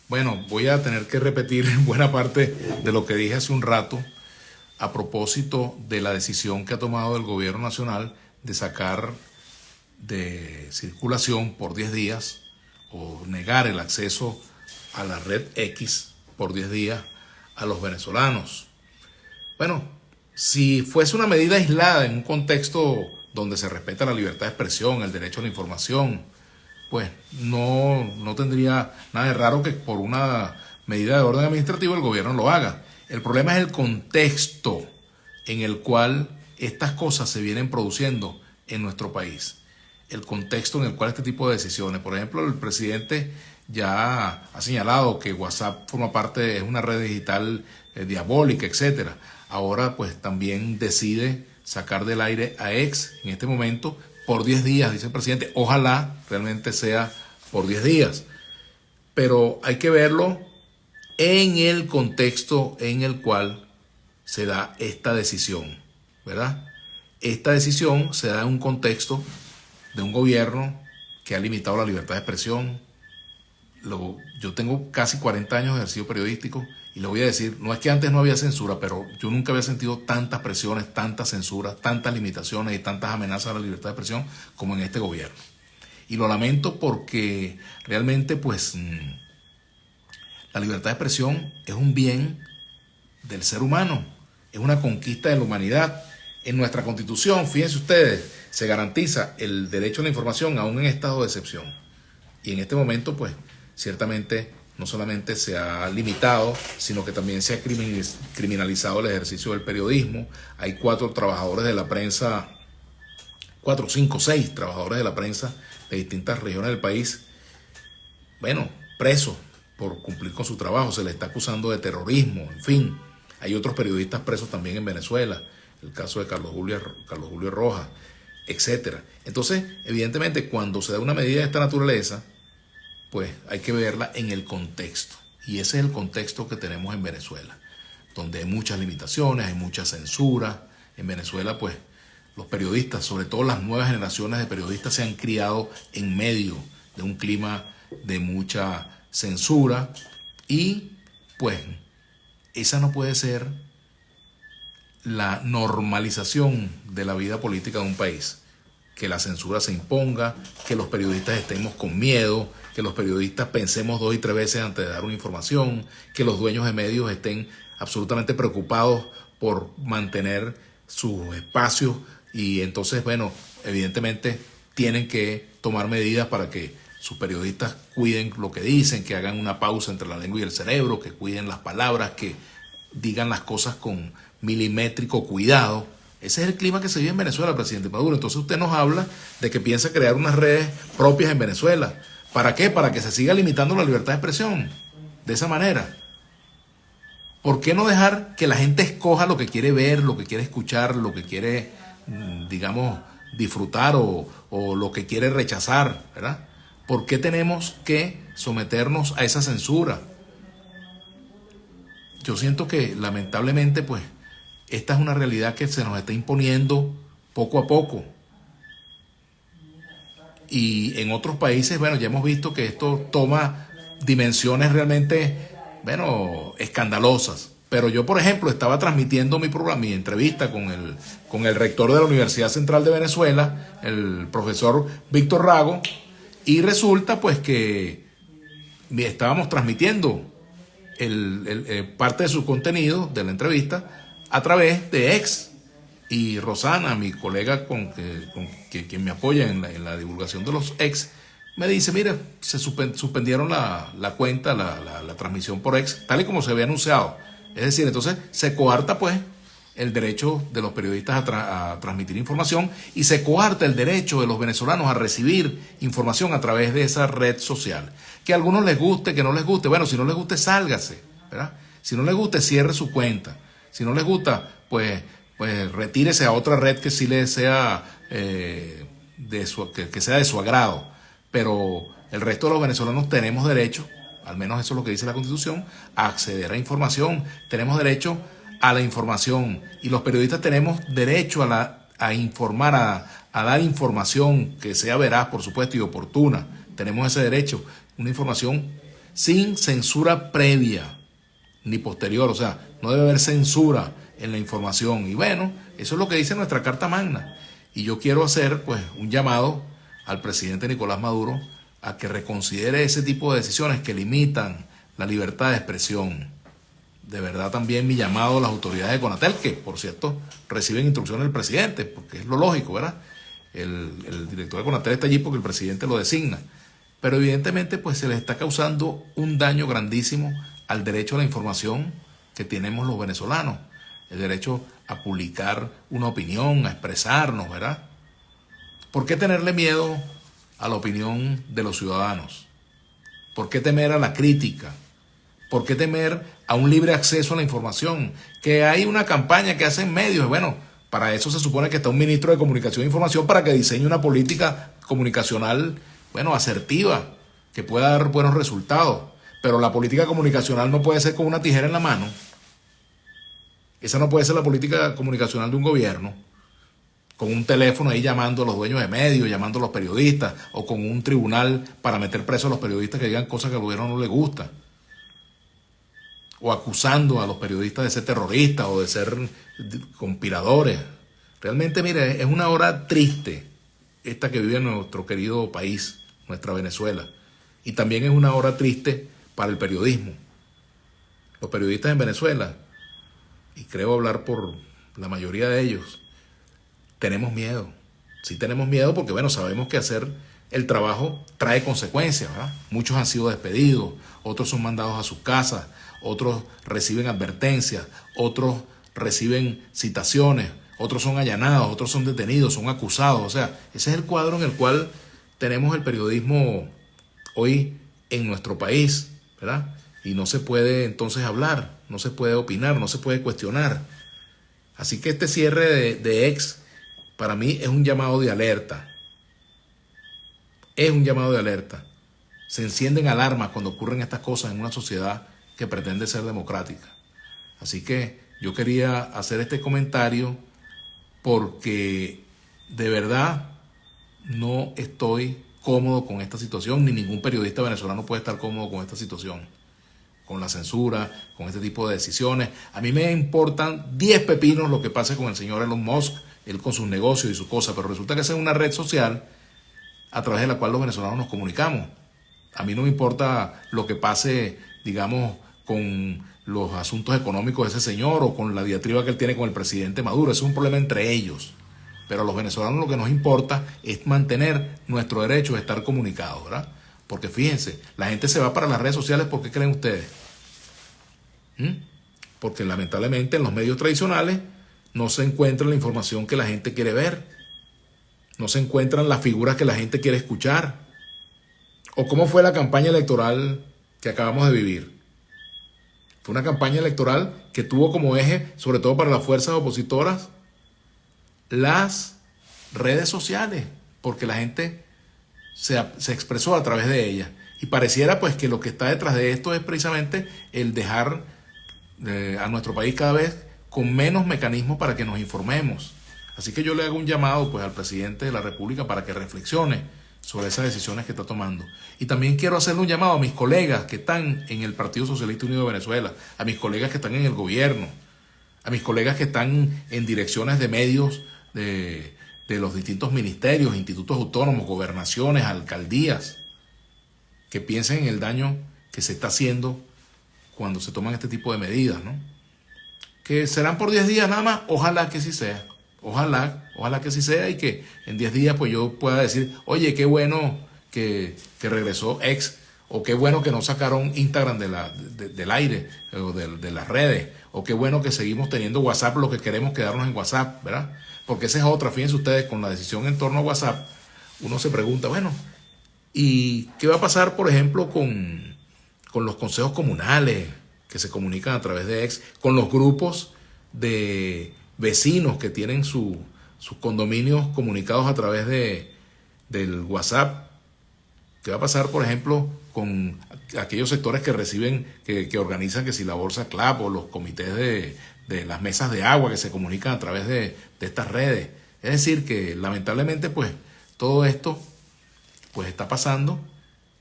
Bueno, voy a tener que repetir buena parte de lo que dije hace un rato a propósito de la decisión que ha tomado el gobierno nacional de sacar de circulación por 10 días o negar el acceso a la red X por 10 días a los venezolanos. Bueno, si fuese una medida aislada en un contexto donde se respeta la libertad de expresión, el derecho a la información, pues no tendría nada de raro que por una medida de orden administrativo el gobierno lo haga. El problema es el contexto en el cual estas cosas se vienen produciendo en nuestro país. El contexto en el cual este tipo de decisiones, por ejemplo, el presidente ya ha señalado que WhatsApp forma parte, es una red digital diabólica, etcétera. Ahora pues también decide sacar del aire a X en este momento por 10 días, dice el presidente. Ojalá realmente sea por 10 días. Pero hay que verlo en el contexto en el cual se da esta decisión, ¿verdad? Esta decisión se da en un contexto de un gobierno que ha limitado la libertad de expresión. Yo tengo casi 40 años de ejercicio periodístico y le voy a decir, no es que antes no había censura, pero yo nunca había sentido tantas presiones, tantas censuras, tantas limitaciones y tantas amenazas a la libertad de expresión como en este gobierno. Y lo lamento porque realmente pues la libertad de expresión es un bien del ser humano, es una conquista de la humanidad. En nuestra Constitución, fíjense ustedes, se garantiza el derecho a la información aún en estado de excepción. Y en este momento, pues, ciertamente no solamente se ha limitado, sino que también se ha criminalizado el ejercicio del periodismo. Hay 4 trabajadores de la prensa, 4, 5, 6 trabajadores de la prensa de distintas regiones del país, bueno, presos por cumplir con su trabajo. Se les está acusando de terrorismo, en fin. Hay otros periodistas presos también en Venezuela, el caso de Carlos Julio Rojas, etcétera. Entonces, evidentemente, cuando se da una medida de esta naturaleza, pues hay que verla en el contexto. Y ese es el contexto que tenemos en Venezuela, donde hay muchas limitaciones, hay mucha censura. En Venezuela, pues, los periodistas, sobre todo las nuevas generaciones de periodistas, se han criado en medio de un clima de mucha censura y, pues, esa no puede ser la normalización de la vida política de un país. Que la censura se imponga, que los periodistas estemos con miedo, que los periodistas pensemos 2 y 3 veces antes de dar una información, que los dueños de medios estén absolutamente preocupados por mantener sus espacios y entonces, bueno, evidentemente tienen que tomar medidas para que sus periodistas cuiden lo que dicen, que hagan una pausa entre la lengua y el cerebro, que cuiden las palabras, que digan las cosas con milimétrico cuidado. Ese es el clima que se vive en Venezuela, presidente Maduro. Entonces usted nos habla de que piensa crear unas redes propias en Venezuela. ¿Para qué? Para que se siga limitando la libertad de expresión. De esa manera. ¿Por qué no dejar que la gente escoja lo que quiere ver, lo que quiere escuchar, lo que quiere, digamos, disfrutar o lo que quiere rechazar, ¿verdad? ¿Por qué tenemos que someternos a esa censura? Yo siento que lamentablemente, pues, esta es una realidad que se nos está imponiendo poco a poco. Y en otros países, bueno, ya hemos visto que esto toma dimensiones realmente, bueno, escandalosas. Pero yo, por ejemplo, estaba transmitiendo mi programa, mi entrevista con el rector de la Universidad Central de Venezuela, el profesor Víctor Rago, y resulta pues que estábamos transmitiendo parte de su contenido de la entrevista a través de X. Y Rosana, mi colega quien me apoya en la divulgación de los X, me dice, mira, se suspendieron la cuenta, la transmisión por X, tal y como se había anunciado. Es decir, entonces se coarta pues el derecho de los periodistas a transmitir información y se coarta el derecho de los venezolanos a recibir información a través de esa red social. Que a algunos les guste, que no les guste. Bueno, si no les guste, sálgase, ¿verdad? Si no les guste, cierre su cuenta. Si no les gusta, pues retírese a otra red que sí le sea que sea de su agrado. Pero el resto de los venezolanos tenemos derecho, al menos eso es lo que dice la Constitución, a acceder a información. Tenemos derecho a la información y los periodistas tenemos derecho a informar, a dar información que sea veraz, por supuesto, y oportuna. Tenemos ese derecho, una información sin censura previa ni posterior. O sea, no debe haber censura en la información. Y bueno, eso es lo que dice nuestra Carta Magna. Y yo quiero hacer pues un llamado al presidente Nicolás Maduro a que reconsidere ese tipo de decisiones que limitan la libertad de expresión. De verdad también mi llamado a las autoridades de Conatel, que por cierto reciben instrucciones del presidente, porque es lo lógico, ¿verdad? El director de Conatel está allí porque el presidente lo designa. Pero evidentemente pues se les está causando un daño grandísimo al derecho a la información que tenemos los venezolanos. El derecho a publicar una opinión, a expresarnos, ¿verdad? ¿Por qué tenerle miedo a la opinión de los ciudadanos? ¿Por qué temer a la crítica? ¿Por qué temer a un libre acceso a la información? Que hay una campaña que hacen medios. Bueno, para eso se supone que está un ministro de Comunicación e Información para que diseñe una política comunicacional, bueno, asertiva, que pueda dar buenos resultados. Pero la política comunicacional no puede ser con una tijera en la mano. Esa no puede ser la política comunicacional de un gobierno, con un teléfono ahí llamando a los dueños de medios, llamando a los periodistas, o con un tribunal para meter preso a los periodistas que digan cosas que al gobierno no le gusta, o acusando a los periodistas de ser terroristas o de ser conspiradores. Realmente, mire, es una hora triste esta que vive en nuestro querido país, nuestra Venezuela, y también es una hora triste para el periodismo. Los periodistas en Venezuela, y creo hablar por la mayoría de ellos, tenemos miedo. Sí tenemos miedo porque, bueno, sabemos que hacer el trabajo trae consecuencias, ¿verdad? Muchos han sido despedidos, otros son mandados a sus casas, otros reciben advertencias, otros reciben citaciones, otros son allanados, otros son detenidos, son acusados. O sea, ese es el cuadro en el cual tenemos el periodismo hoy en nuestro país, ¿verdad? Y no se puede entonces hablar, no se puede opinar, no se puede cuestionar. Así que este cierre de X para mí es un llamado de alerta. Es un llamado de alerta. Se encienden alarmas cuando ocurren estas cosas en una sociedad que pretende ser democrática. Así que yo quería hacer este comentario porque de verdad no estoy cómodo con esta situación, ni ningún periodista venezolano puede estar cómodo con esta situación, con la censura, con este tipo de decisiones. A mí me importan 10 pepinos lo que pase con el señor Elon Musk, él con sus negocios y sus cosas, pero resulta que esa es una red social a través de la cual los venezolanos nos comunicamos. A mí no me importa lo que pase, digamos, con los asuntos económicos de ese señor o con la diatriba que él tiene con el presidente Maduro. Eso es un problema entre ellos. Pero a los venezolanos lo que nos importa es mantener nuestro derecho de estar comunicados, ¿verdad? Porque fíjense, la gente se va para las redes sociales, ¿por qué creen ustedes? Porque lamentablemente en los medios tradicionales no se encuentra la información que la gente quiere ver. No se encuentran las figuras que la gente quiere escuchar. ¿O cómo fue la campaña electoral que acabamos de vivir? Fue una campaña electoral que tuvo como eje, sobre todo para las fuerzas opositoras, las redes sociales, porque la gente se expresó a través de ellas. Y pareciera pues que lo que está detrás de esto es precisamente el dejar a nuestro país cada vez con menos mecanismos para que nos informemos. Así que yo le hago un llamado pues al presidente de la República para que reflexione sobre esas decisiones que está tomando. Y también quiero hacerle un llamado a mis colegas que están en el Partido Socialista Unido de Venezuela, a mis colegas que están en el gobierno, a mis colegas que están en direcciones de medios de los distintos ministerios, institutos autónomos, gobernaciones, alcaldías, que piensen en el daño que se está haciendo cuando se toman este tipo de medidas, ¿no? Que serán por 10 días nada más, ojalá que sí sea. Ojalá que sí sea y que en 10 días pues yo pueda decir, oye, qué bueno que regresó X, o qué bueno que no sacaron Instagram del aire, o de las redes, o qué bueno que seguimos teniendo WhatsApp, lo que queremos quedarnos en WhatsApp, ¿verdad? Porque esa es otra, fíjense ustedes, con la decisión en torno a WhatsApp, uno se pregunta, bueno, ¿y qué va a pasar, por ejemplo, con los consejos comunales que se comunican a través de X, con los grupos de vecinos que tienen sus condominios comunicados a través del WhatsApp? ¿Qué va a pasar, por ejemplo, con aquellos sectores que reciben, que organizan, que si la Bolsa Club o los comités de las mesas de agua que se comunican a través de estas redes? Es decir, que lamentablemente pues todo esto pues está pasando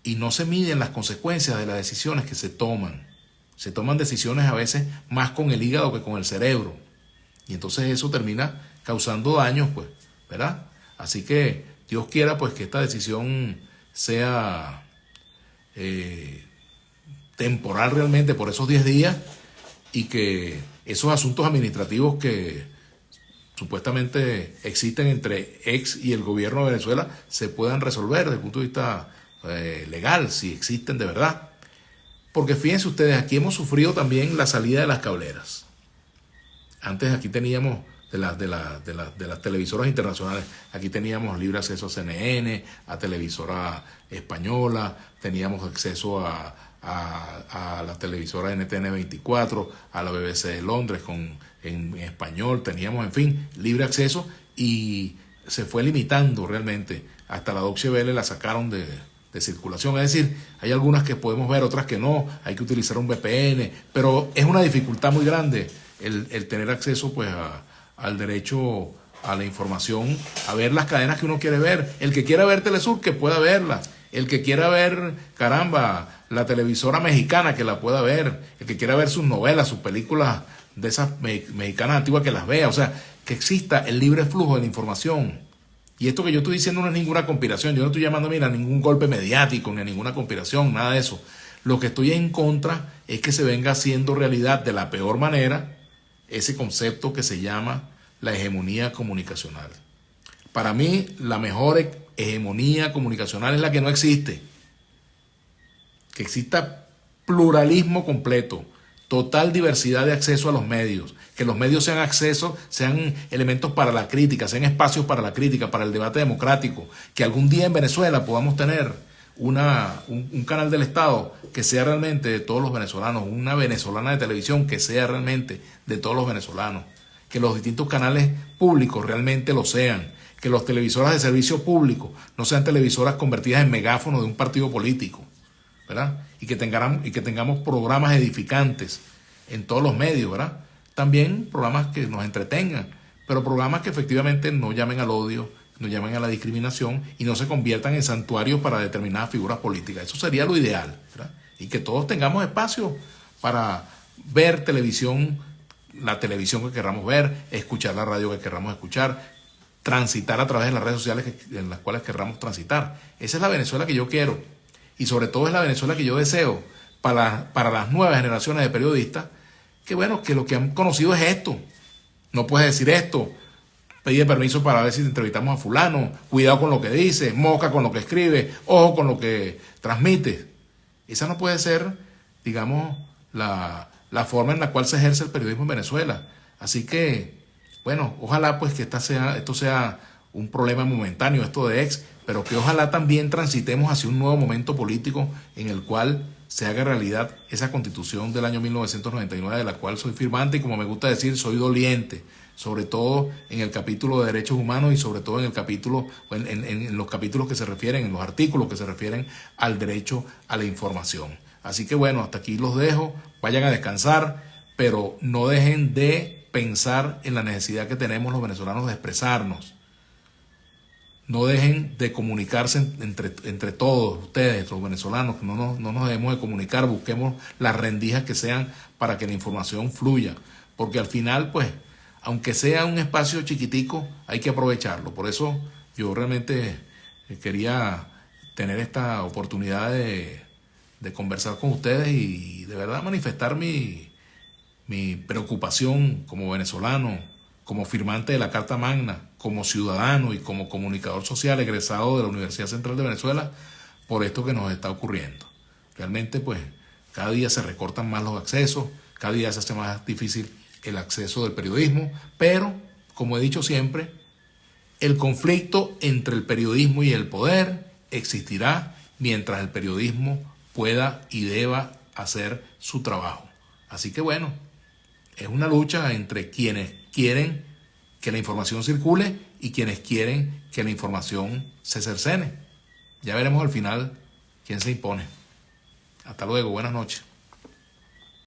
y no se miden las consecuencias de las decisiones que se toman. Se toman decisiones a veces más con el hígado que con el cerebro. Y entonces eso termina causando daños, pues, ¿verdad? Así que Dios quiera pues que esta decisión sea temporal realmente por esos 10 días y que esos asuntos administrativos que supuestamente existen entre ex y el gobierno de Venezuela se puedan resolver desde el punto de vista legal, si existen de verdad. Porque fíjense ustedes, aquí hemos sufrido también la salida de las cableras. Antes aquí teníamos de las televisoras internacionales, aquí teníamos libre acceso a CNN, a Televisora Española, teníamos acceso a la televisora NTN 24, a la BBC de Londres en español, teníamos, en fin, libre acceso y se fue limitando realmente. Hasta la Deutsche Welle la sacaron de circulación. Es decir, hay algunas que podemos ver, otras que no, hay que utilizar un VPN, pero es una dificultad muy grande el tener acceso pues al derecho a la información, a ver las cadenas que uno quiere ver. El que quiera ver Telesur, que pueda verla. El que quiera ver, caramba, la televisora mexicana, que la pueda ver. El que quiera ver sus novelas, sus películas de esas mexicanas antiguas, que las vea. O sea, que exista el libre flujo de la información. Y esto que yo estoy diciendo no es ninguna conspiración. Yo no estoy llamando a ningún golpe mediático, ni a ninguna conspiración, nada de eso. Lo que estoy en contra es que se venga haciendo realidad de la peor manera ese concepto que se llama la hegemonía comunicacional. Para mí, la mejor hegemonía comunicacional es la que no existe. Que exista pluralismo completo, total diversidad de acceso a los medios, que los medios sean elementos para la crítica, sean espacios para la crítica, para el debate democrático, que algún día en Venezuela podamos tener un canal del Estado que sea realmente de todos los venezolanos, una venezolana de televisión que sea realmente de todos los venezolanos, que los distintos canales públicos realmente lo sean, que las televisoras de servicio público no sean televisoras convertidas en megáfonos de un partido político, ¿verdad? Y que tengamos programas edificantes en todos los medios, ¿verdad? También programas que nos entretengan, pero programas que efectivamente no llamen al odio, no llamen a la discriminación y no se conviertan en santuarios para determinadas figuras políticas. Eso sería lo ideal, ¿verdad? Y que todos tengamos espacio para ver televisión, la televisión que queramos ver, escuchar la radio que queramos escuchar, transitar a través de las redes sociales en las cuales queramos transitar. Esa es la Venezuela que yo quiero y sobre todo es la Venezuela que yo deseo para las nuevas generaciones de periodistas, que bueno, que lo que han conocido es esto. No puedes decir esto, pedir permiso para ver si te entrevistamos a fulano, cuidado con lo que dice, moca con lo que escribe, ojo con lo que transmite. Esa no puede ser, digamos, la forma en la cual se ejerce el periodismo en Venezuela. Así que, bueno, ojalá pues que esto sea un problema momentáneo, esto de ex, pero que ojalá también transitemos hacia un nuevo momento político en el cual se haga realidad esa constitución del año 1999 de la cual soy firmante y, como me gusta decir, soy doliente, sobre todo en el capítulo de derechos humanos y sobre todo en el capítulo, en los capítulos que se refieren, en los artículos que se refieren al derecho a la información. Así que bueno, hasta aquí los dejo, vayan a descansar, pero no dejen de pensar en la necesidad que tenemos los venezolanos de expresarnos. No dejen de comunicarse entre todos ustedes, los venezolanos, que no nos debemos de comunicar, busquemos las rendijas que sean para que la información fluya, porque al final, pues, aunque sea un espacio chiquitico, hay que aprovecharlo. Por eso yo realmente quería tener esta oportunidad de conversar con ustedes y de verdad manifestar mi preocupación como venezolano, como firmante de la Carta Magna, como ciudadano y como comunicador social egresado de la Universidad Central de Venezuela, por esto que nos está ocurriendo. Realmente, pues, cada día se recortan más los accesos, cada día se hace más difícil el acceso del periodismo, pero, como he dicho siempre, el conflicto entre el periodismo y el poder existirá mientras el periodismo pueda y deba hacer su trabajo. Así que bueno, es una lucha entre quienes quieren que la información circule y quienes quieren que la información se cercene. Ya veremos al final quién se impone. Hasta luego, buenas noches.